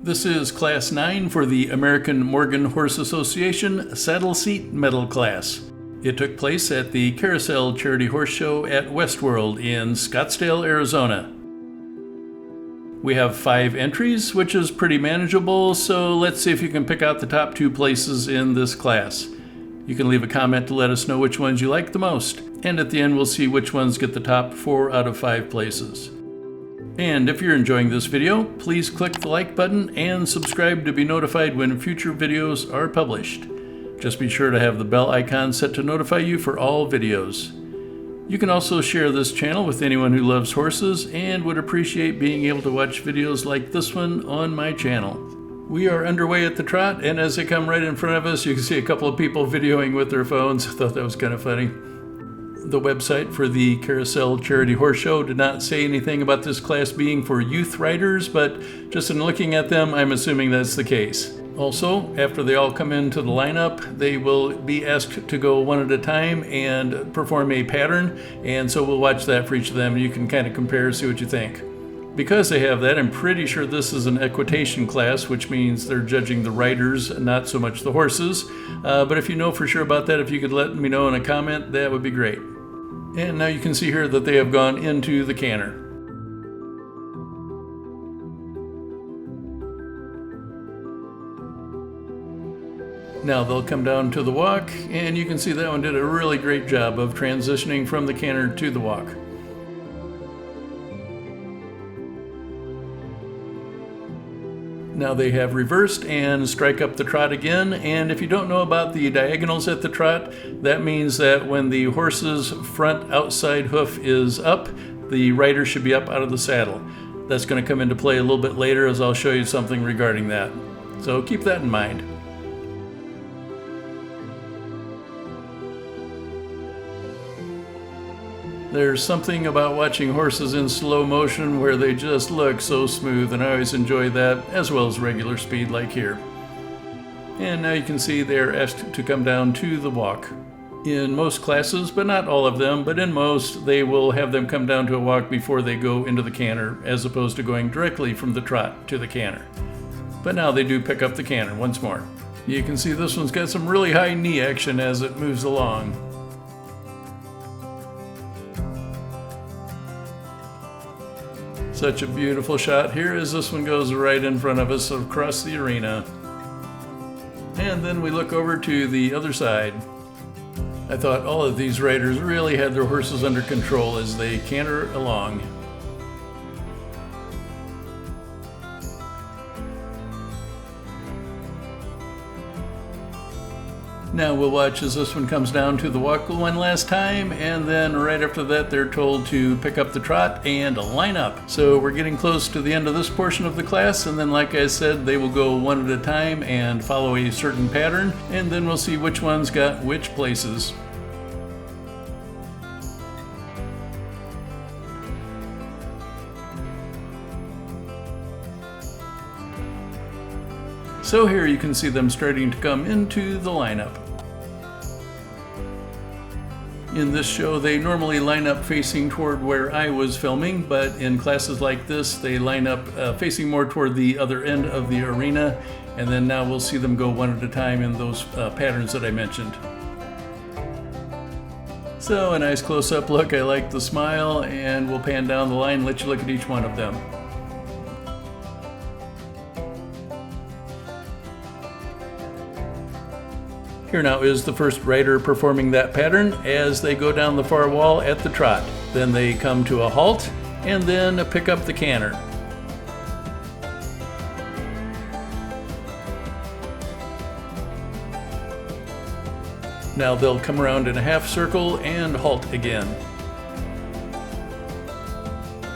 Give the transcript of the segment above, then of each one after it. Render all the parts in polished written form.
This is Class 9 for the American Morgan Horse Association Saddle Seat Medal Class. It took place at the Carousel Charity Horse Show at Westworld in Scottsdale, Arizona. We have 5 entries, which is pretty manageable, so let's see if you can pick out the top 2 places in this class. You can leave a comment to let us know which ones you like the most, and at the end we'll see which ones get the top 4 out of 5 places. And if you're enjoying this video, please click the like button and subscribe to be notified when future videos are published. Just be sure to have the bell icon set to notify you for all videos. You can also share this channel with anyone who loves horses and would appreciate being able to watch videos like this one on my channel. We are underway at the trot, and as they come right in front of us, you can see a couple of people videoing with their phones. I thought that was kind of funny. The website for the Carousel Charity Horse Show did not say anything about this class being for youth riders, but just in looking at them, I'm assuming that's the case. Also, after they all come into the lineup, they will be asked to go one at a time and perform a pattern, and so we'll watch that for each of them. You can kind of compare, see what you think. Because they have that, I'm pretty sure this is an equitation class, which means they're judging the riders, not so much the horses. But if you know for sure about that, if you could let me know in a comment, that would be great. And now you can see here that they have gone into the canter. Now they'll come down to the walk, and you can see that one did a really great job of transitioning from the canter to the walk. Now they have reversed and strike up the trot again, and if you don't know about the diagonals at the trot, that means that when the horse's front outside hoof is up, the rider should be up out of the saddle. That's going to come into play a little bit later as I'll show you something regarding that. So keep that in mind. There's something about watching horses in slow motion where they just look so smooth, and I always enjoy that, as well as regular speed like here. And now you can see they're asked to come down to the walk. In most classes, but not all of them, but in most, they will have them come down to a walk before they go into the canter, as opposed to going directly from the trot to the canter. But now they do pick up the canter once more. You can see this one's got some really high knee action as it moves along. Such a beautiful shot here as this one goes right in front of us across the arena. And then we look over to the other side. I thought all of these riders really had their horses under control as they canter along. Now we'll watch as this one comes down to the walk one last time, and then right after that they're told to pick up the trot and line up. So we're getting close to the end of this portion of the class, and then like I said, they will go one at a time and follow a certain pattern, and then we'll see which ones got which places. So here you can see them starting to come into the lineup. In this show, they normally line up facing toward where I was filming, but in classes like this, they line up facing more toward the other end of the arena, and then now we'll see them go one at a time in those patterns that I mentioned. So a nice close-up look. I like the smile, and we'll pan down the line and let you look at each one of them. Here now is the first rider performing that pattern as they go down the far wall at the trot. Then they come to a halt and then pick up the canter. Now they'll come around in a half circle and halt again.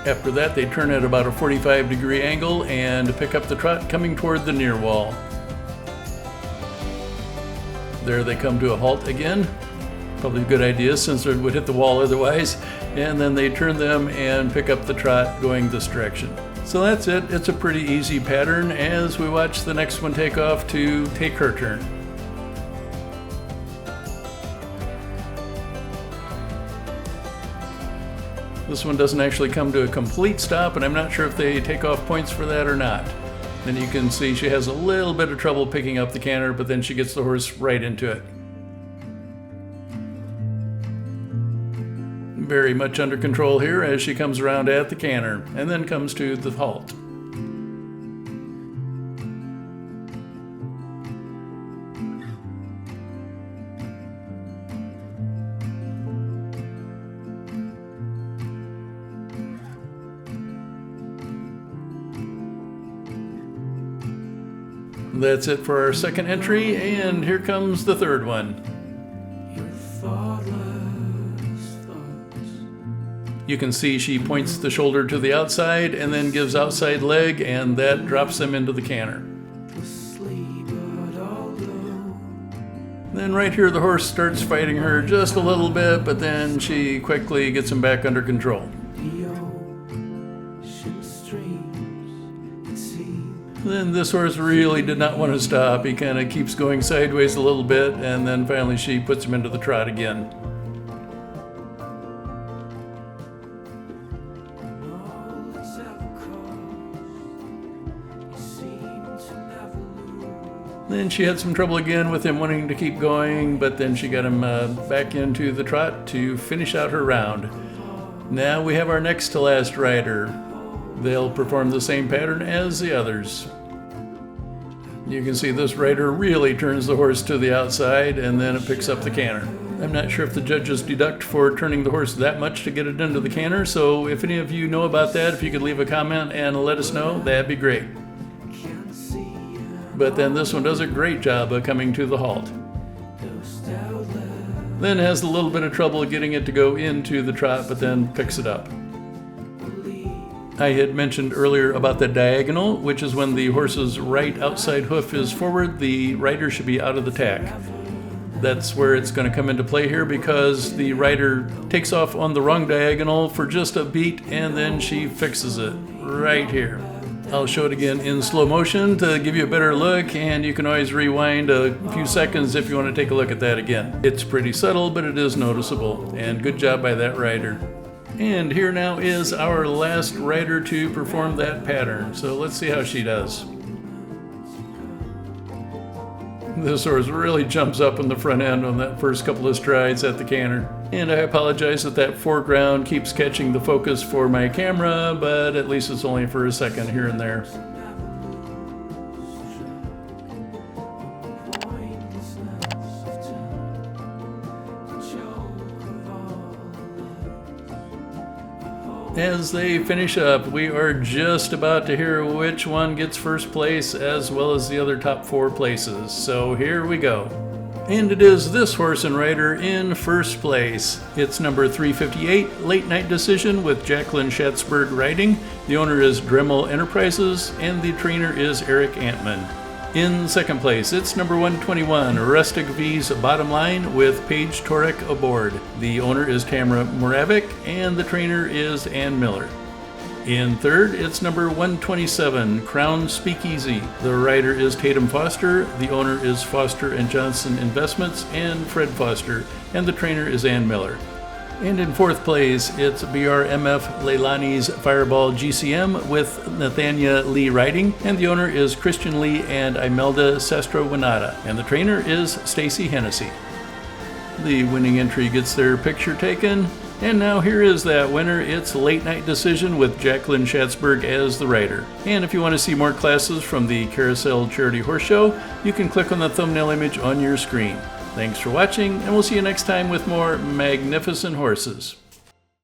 After that, they turn at about a 45-degree angle and pick up the trot coming toward the near wall. There they come to a halt again. Probably a good idea since it would hit the wall otherwise. And then they turn them and pick up the trot going this direction. So that's it. It's a pretty easy pattern as we watch the next one take off to take her turn. This one doesn't actually come to a complete stop, and I'm not sure if they take off points for that or not. And you can see she has a little bit of trouble picking up the canter, but then she gets the horse right into it. Very much under control here as she comes around at the canter and then comes to the halt. That's it for our second entry, and here comes the third one. You can see she points the shoulder to the outside and then gives outside leg, and that drops them into the canter. Then right here the horse starts fighting her just a little bit, but then she quickly gets him back under control. Then this horse really did not want to stop. He kind of keeps going sideways a little bit, and then finally she puts him into the trot again. Then she had some trouble again with him wanting to keep going, but then she got him back into the trot to finish out her round. Now we have our next to last rider. They'll perform the same pattern as the others. You can see this rider really turns the horse to the outside, and then it picks up the canter. I'm not sure if the judges deduct for turning the horse that much to get it into the canter, so if any of you know about that, if you could leave a comment and let us know, that'd be great. But then this one does a great job of coming to the halt. Then has a little bit of trouble getting it to go into the trot, but then picks it up. I had mentioned earlier about the diagonal, which is when the horse's right outside hoof is forward, the rider should be out of the tack. That's where it's going to come into play here, because the rider takes off on the wrong diagonal for just a beat, and then she fixes it right here. I'll show it again in slow motion to give you a better look, and you can always rewind a few seconds if you want to take a look at that again. It's pretty subtle, but it is noticeable, and good job by that rider. And here now is our last rider to perform that pattern, so let's see how she does. This horse really jumps up in the front end on that first couple of strides at the canter. And I apologize that that foreground keeps catching the focus for my camera, but at least it's only for a second here and there. As they finish up, we are just about to hear which one gets first place as well as the other top 4 places. So here we go. And it is this horse and rider in first place. It's number 358, Late Night Decision with Jacqueline Schatzberg riding. The owner is Dremel Enterprises and the trainer is Eric Antman. In second place, it's number 121, Rustic V's Bottom Line with Paige Torek aboard. The owner is Tamara Moravik and the trainer is Ann Miller. In third, it's number 127, Crown Speakeasy. The rider is Tatum Foster, the owner is Foster & Johnson Investments and Fred Foster, and the trainer is Ann Miller. And in fourth place, it's BRMF Leilani's Fireball GCM with Nathania Lee riding, and the owner is Christian Lee and Imelda Sestro-Winata, and the trainer is Stacy Hennessy. The winning entry gets their picture taken, and now here is that winner. It's Late Night Decision with Jacqueline Schatzberg as the rider. And if you want to see more classes from the Carousel Charity Horse Show, you can click on the thumbnail image on your screen. Thanks for watching, and we'll see you next time with more magnificent horses.